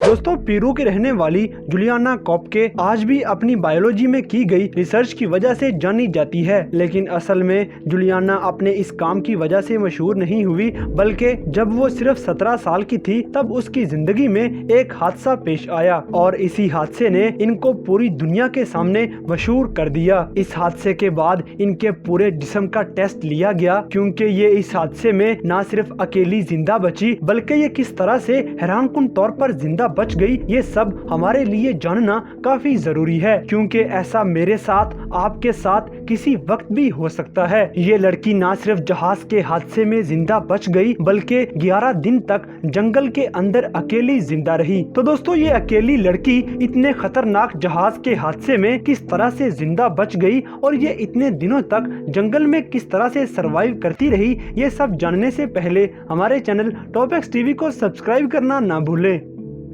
दोस्तों, पेरू की रहने वाली जुलियाना कोपके आज भी अपनी बायोलॉजी में की गई रिसर्च की वजह से जानी जाती है, लेकिन असल में जुलियाना अपने इस काम की वजह से मशहूर नहीं हुई, बल्कि जब वो सिर्फ 17 साल की थी तब उसकी जिंदगी में एक हादसा पेश आया और इसी हादसे ने इनको पूरी दुनिया के सामने मशहूर कर दिया। इस हादसे के बाद इनके पूरे जिस्म का टेस्ट लिया गया, क्योंकि ये इस हादसे में न सिर्फ अकेली जिंदा बची बल्कि ये किस तरह से हैरानकुन तौर पर जिंदा बच गई, ये सब हमारे लिए जानना काफी जरूरी है, क्योंकि ऐसा मेरे साथ, आपके साथ किसी वक्त भी हो सकता है। ये लड़की न सिर्फ जहाज के हादसे में जिंदा बच गई बल्कि 11 दिन तक जंगल के अंदर अकेली जिंदा रही। तो दोस्तों, ये अकेली लड़की इतने खतरनाक जहाज के हादसे में किस तरह से जिंदा बच गई और ये इतने दिनों तक जंगल में किस तरह से सरवाइव करती रही, ये सब जानने से पहले हमारे चैनल टॉप एक्स टीवी को सब्सक्राइब करना ना भूलें।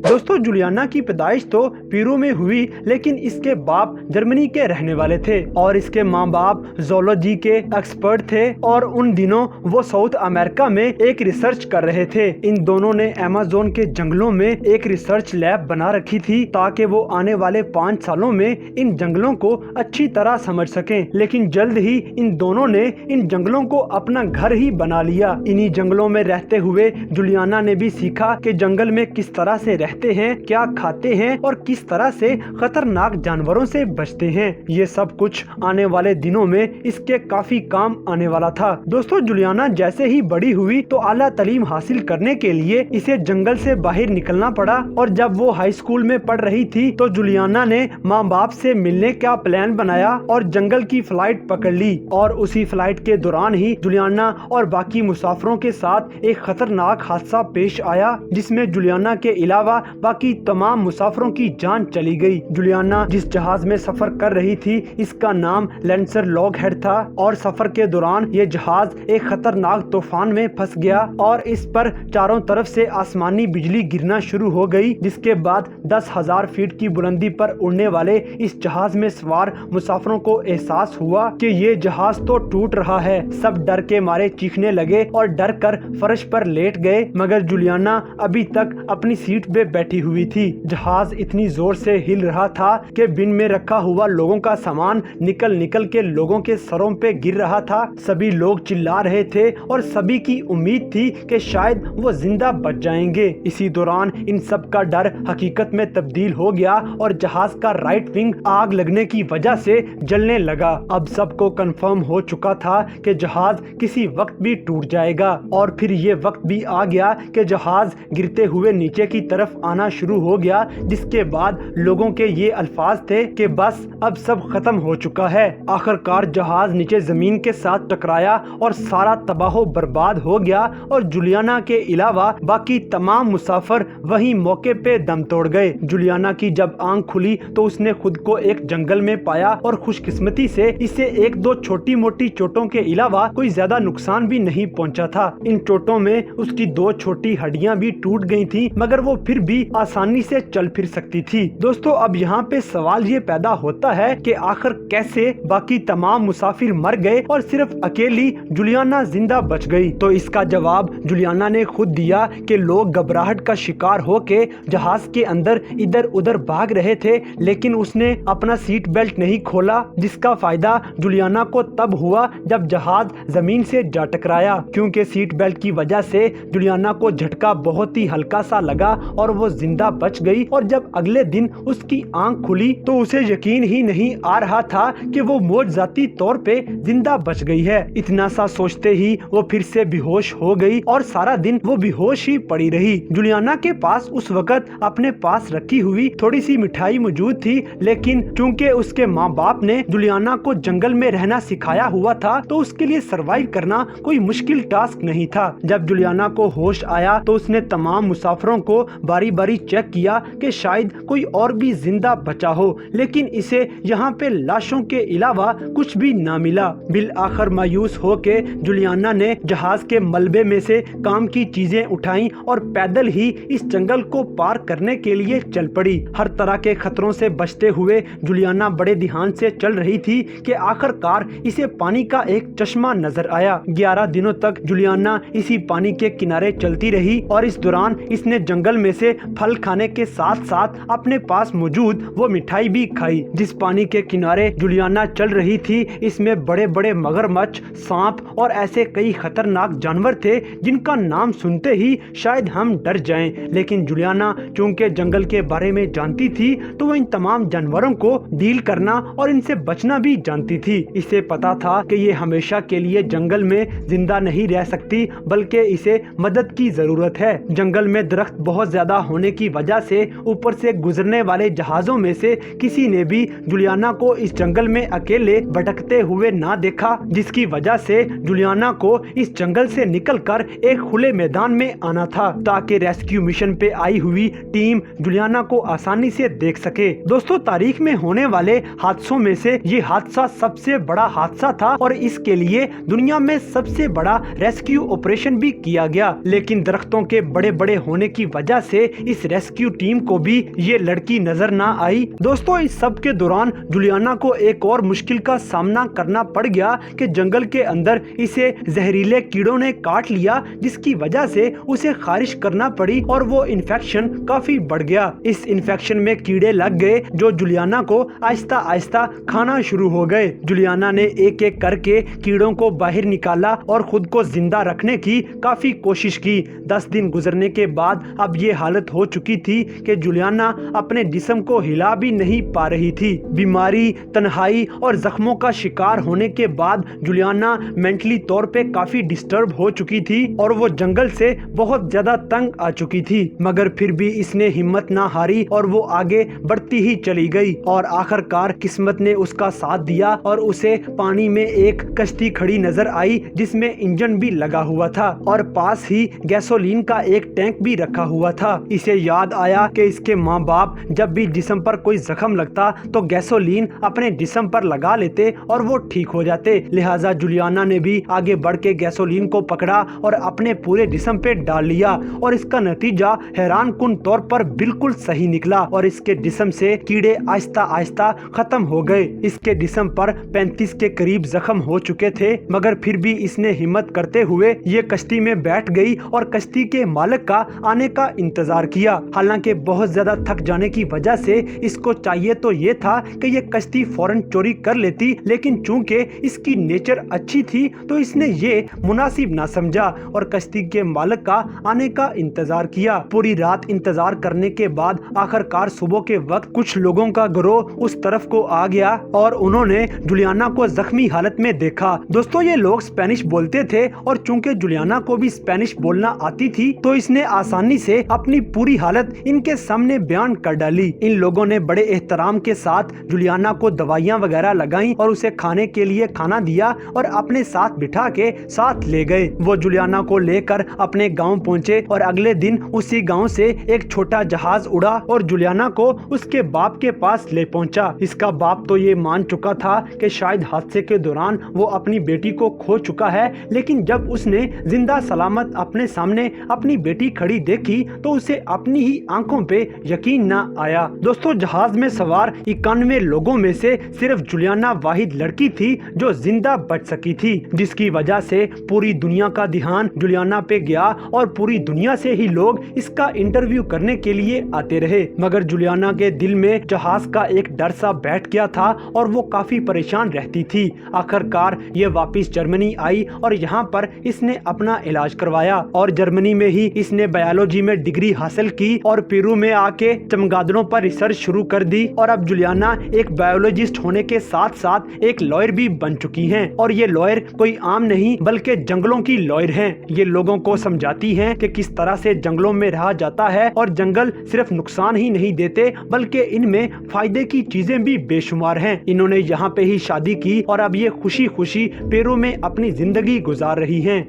दोस्तों, जुलियाना की पैदाइश तो पेरू में हुई, लेकिन इसके बाप जर्मनी के रहने वाले थे और इसके माँ बाप ज़ूलॉजी के एक्सपर्ट थे और उन दिनों वो साउथ अमेरिका में एक रिसर्च कर रहे थे। इन दोनों ने अमेज़न के जंगलों में एक रिसर्च लैब बना रखी थी ताकि वो आने वाले 5 सालों में इन जंगलों को अच्छी तरह समझ सकें, लेकिन जल्द ही इन दोनों ने इन जंगलों को अपना घर ही बना लिया। इन्हीं जंगलों में रहते हुए जुलियाना ने भी सीखा कि जंगल में किस तरह से रहते हैं, क्या खाते हैं और किस तरह से खतरनाक जानवरों से बचते हैं। ये सब कुछ आने वाले दिनों में इसके काफी काम आने वाला था। दोस्तों, जुलियाना जैसे ही बड़ी हुई तो आला तालीम हासिल करने के लिए इसे जंगल से बाहर निकलना पड़ा और जब वो हाई स्कूल में पढ़ रही थी तो जुलियाना ने माँ बाप से मिलने का प्लान बनाया और जंगल की फ्लाइट पकड़ ली और उसी फ्लाइट के दौरान ही जुलियाना और बाकी मुसाफिरों के साथ एक खतरनाक हादसा पेश आया, जिसमें जुलियाना के अलावा बाकी तमाम मुसाफिरों की जान चली गई। जुलियाना जिस जहाज में सफर कर रही थी इसका नाम लैंसर लॉगहेड था और सफर के दौरान ये जहाज एक खतरनाक तूफान में फंस गया और इस पर चारों तरफ से आसमानी बिजली गिरना शुरू हो गई, जिसके बाद 10,000 फीट की बुलंदी पर उड़ने वाले इस जहाज में सवार मुसाफिरों को एहसास हुआ कि ये जहाज तो टूट रहा है। सब डर के मारे चीखने लगे और डर कर फर्श पर लेट गए, मगर जुलियाना अभी तक अपनी सीट पे बैठी हुई थी। जहाज इतनी जोर से हिल रहा था कि बिन में रखा हुआ लोगों का सामान निकल निकल के लोगों के सरों पे गिर रहा था। सभी लोग चिल्ला रहे थे और सभी की उम्मीद थी कि शायद वो जिंदा बच जाएंगे। इसी दौरान इन सब का डर हकीकत में तब्दील हो गया और जहाज का राइट विंग आग लगने की वजह से जलने लगा। अब सबको कंफर्म हो चुका था कि जहाज किसी वक्त भी टूट जाएगा और फिर ये वक्त भी आ गया कि जहाज गिरते हुए नीचे की तरफ आना शुरू हो गया, जिसके बाद लोगों के ये अल्फाज थे कि बस अब सब खत्म हो चुका है। आखिरकार जहाज नीचे जमीन के साथ टकराया और सारा तबाह बर्बाद हो गया और जुलियाना के अलावा बाकी तमाम मुसाफिर वहीं मौके पे दम तोड़ गए। जुलियाना की जब आंख खुली तो उसने खुद को एक जंगल में पाया और खुशकिस्मती से इसे एक दो छोटी मोटी चोटों के अलावा कोई ज्यादा नुकसान भी नहीं पहुंचा था। इन चोटों में उसकी 2 छोटी हड्डियां भी टूट गई थी, मगर वो फिर भी आसानी से चल फिर सकती थी। दोस्तों, अब यहाँ पे सवाल ये पैदा होता है कि आखिर कैसे बाकी तमाम मुसाफिर मर गए और सिर्फ अकेली जुलियाना जिंदा बच गई। तो इसका जवाब जुलियाना ने खुद दिया कि लोग घबराहट का शिकार होके जहाज के अंदर इधर उधर भाग रहे थे, लेकिन उसने अपना सीट बेल्ट नहीं खोला, जिसका फायदा जुलियाना को तब हुआ जब जहाज जमीन से जा टकराया, क्योंकि सीट बेल्ट की वजह से जुलियाना को झटका बहुत ही हल्का सा लगा और वो जिंदा बच गई। और जब अगले दिन उसकी आंख खुली तो उसे यकीन ही नहीं आ रहा था कि वो मौजूदाती तौर पे जिंदा बच गई है। इतना सा सोचते ही वो फिर से बेहोश हो गई और सारा दिन वो बेहोश ही पड़ी रही। जुलियाना के पास उस वक्त अपने पास रखी हुई थोड़ी सी मिठाई मौजूद थी, लेकिन चूंकि उसके माँ बाप ने जुलियाना को जंगल में रहना सिखाया हुआ था तो उसके लिए सरवाइव करना कोई मुश्किल टास्क नहीं था। जब जुलियाना को होश आया तो उसने तमाम मुसाफिरों को बारी बारी चेक किया कि शायद कोई और भी जिंदा बचा हो, लेकिन इसे यहाँ पे लाशों के अलावा कुछ भी ना मिला। बिल आखिर मायूस होके जुलियाना ने जहाज के मलबे में से काम की चीजें उठाई और पैदल ही इस जंगल को पार करने के लिए चल पड़ी। हर तरह के खतरों से बचते हुए जुलियाना बड़े ध्यान से चल रही थी कि आखिरकार इसे पानी का एक चश्मा नजर आया। 11 दिनों तक जुलियाना इसी पानी के किनारे चलती रही और इस दौरान इसने जंगल में से फल खाने के साथ साथ अपने पास मौजूद वो मिठाई भी खाई। जिस पानी के किनारे जूलियाना चल रही थी इसमें बड़े बड़े मगरमच्छ, सांप और ऐसे कई खतरनाक जानवर थे जिनका नाम सुनते ही शायद हम डर जाएं। लेकिन जूलियाना चूंकि जंगल के बारे में जानती थी तो वो इन तमाम जानवरों को डील करना और इनसे बचना भी जानती थी। इसे पता था कि ये हमेशा के लिए जंगल में जिंदा नहीं रह सकती बल्कि इसे मदद की जरूरत है। जंगल में दरख्त बहुत ज्यादा होने की वजह से ऊपर से गुजरने वाले जहाजों में से किसी ने भी जूलियाना को इस जंगल में अकेले भटकते हुए ना देखा, जिसकी वजह से जूलियाना को इस जंगल से निकलकर एक खुले मैदान में आना था ताकि रेस्क्यू मिशन पे आई हुई टीम जूलियाना को आसानी से देख सके। दोस्तों, तारीख में होने वाले हादसों में से ये हादसा सबसे बड़ा हादसा था और इसके लिए दुनिया में सबसे बड़ा रेस्क्यू ऑपरेशन भी किया गया। लेकिन दरख्तों के बड़े बड़े होने की वजह से इस रेस्क्यू टीम को भी ये लड़की नजर ना आई। दोस्तों, इस सब के दौरान जूलियाना को एक और मुश्किल का सामना करना पड़ गया कि जंगल के अंदर इसे जहरीले कीड़ों ने काट लिया, जिसकी वजह से उसे खारिश करना पड़ी और वो इन्फेक्शन काफी बढ़ गया। इस इन्फेक्शन में कीड़े लग गए जो जूलियाना को आहिस्ता आहिस्ता खाना शुरू हो गए। जूलियाना ने एक एक करके कीड़ों को बाहर निकाला और खुद को जिंदा रखने की काफी कोशिश की। 10 दिन गुजरने के बाद अब ये हालत हो चुकी थी कि जूलियाना अपने जिस्म को हिला भी नहीं पा रही थी। बीमारी, तन्हाई और जख्मों का शिकार होने के बाद जूलियाना मेंटली तौर पे काफी डिस्टर्ब हो चुकी थी और वो जंगल से बहुत ज्यादा तंग आ चुकी थी। मगर फिर भी इसने हिम्मत ना हारी और वो आगे बढ़ती ही चली गई और आखिरकार किस्मत ने उसका साथ दिया और उसे पानी में एक कश्ती खड़ी नजर आई जिसमें इंजन भी लगा हुआ था और पास ही गैसोलीन का एक टैंक भी रखा हुआ था। इसे याद आया कि इसके माँ बाप जब भी जिस्म पर कोई जख्म लगता तो गैसोलीन अपने जिस्म पर लगा लेते और वो ठीक हो जाते। लिहाजा जूलियाना ने भी आगे बढ़ के गैसोलीन को पकड़ा और अपने पूरे जिस्म पे डाल लिया और इसका नतीजा हैरान कुन तौर पर बिल्कुल सही निकला और इसके जिस्म से कीड़े आहिस्ता आहिस्ता खत्म हो गए। इसके जिस्म पर 35 के करीब जख्म हो चुके थे, मगर फिर भी इसने हिम्मत करते हुए ये कश्ती में बैठ गई और कश्ती के मालिक का आने का इंतजार किया। हालांकि बहुत ज्यादा थक जाने की वजह से इसको चाहिए तो ये था कि ये कश्ती फौरन चोरी कर लेती, लेकिन चूंकि इसकी नेचर अच्छी थी तो इसने ये मुनासिब ना समझा और कश्ती के मालिक का आने का इंतजार किया। पूरी रात इंतजार करने के बाद आखिरकार सुबह के वक्त कुछ लोगों का गिरोह उस तरफ को आ गया और उन्होंने जूलियाना को जख्मी हालत में देखा। दोस्तों, ये लोग स्पेनिश बोलते थे और चूंकि जूलियाना को भी स्पेनिश बोलना आती थी तो इसने आसानी से अपनी पूरी हालत इनके सामने बयान कर डाली। इन लोगों ने बड़े एहतराम के साथ जूलियाना को दवाइयाँ वगैरह लगाई और उसे खाने के लिए खाना दिया और अपने साथ बिठा के साथ ले गए। वो जूलियाना को लेकर अपने गाँव पहुँचे और अगले दिन उसी गाँव से एक छोटा जहाज उड़ा और जूलियाना को उसके बाप के पास ले पहुंचा। इसका बाप तो ये मान चुका था कि शायद हादसे के दौरान वो अपनी बेटी को खो चुका है, लेकिन जब उसने जिंदा सलामत अपने सामने अपनी बेटी खड़ी देखी तो उसे अपनी ही आंखों पे यकीन न आया। दोस्तों, जहाज में सवार 91 लोगों में से सिर्फ जूलियाना वाहिद लड़की थी जो जिंदा बच सकी थी, जिसकी वजह से पूरी दुनिया का ध्यान जूलियाना पे गया और पूरी दुनिया से ही लोग इसका इंटरव्यू करने के लिए आते रहे। मगर जूलियाना के दिल में जहाज का एक डर सा बैठ गया था और वो काफी परेशान रहती थी। आखिरकार ये वापस जर्मनी आई और यहाँ पर इसने अपना इलाज करवाया और जर्मनी में ही इसने बायोलॉजी में डिग्री हासिल की और पेरू में आके चमगादड़ों पर रिसर्च शुरू कर दी और अब जूलियाना एक बायोलॉजिस्ट होने के साथ साथ एक लॉयर भी बन चुकी हैं और ये लॉयर कोई आम नहीं बल्कि जंगलों की लॉयर हैं। ये लोगों को समझाती हैं कि किस तरह से जंगलों में रहा जाता है और जंगल सिर्फ नुकसान ही नहीं देते बल्कि इनमें फायदे की चीजें भी बेशुमार हैं। इन्होंने यहाँ पे ही शादी की और अब ये खुशी खुशी पेरू में अपनी जिंदगी गुजार रही हैं।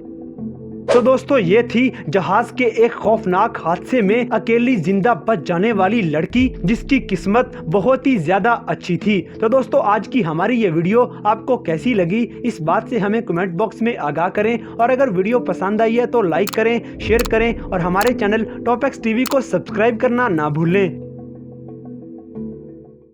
तो दोस्तों, ये थी जहाज के एक खौफनाक हादसे में अकेली जिंदा बच जाने वाली लड़की जिसकी किस्मत बहुत ही ज्यादा अच्छी थी। तो दोस्तों, आज की हमारी ये वीडियो आपको कैसी लगी इस बात से हमें कमेंट बॉक्स में आगाह करें और अगर वीडियो पसंद आई है तो लाइक करें, शेयर करें और हमारे चैनल टॉप एक्स टीवी को सब्सक्राइब करना ना भूलें।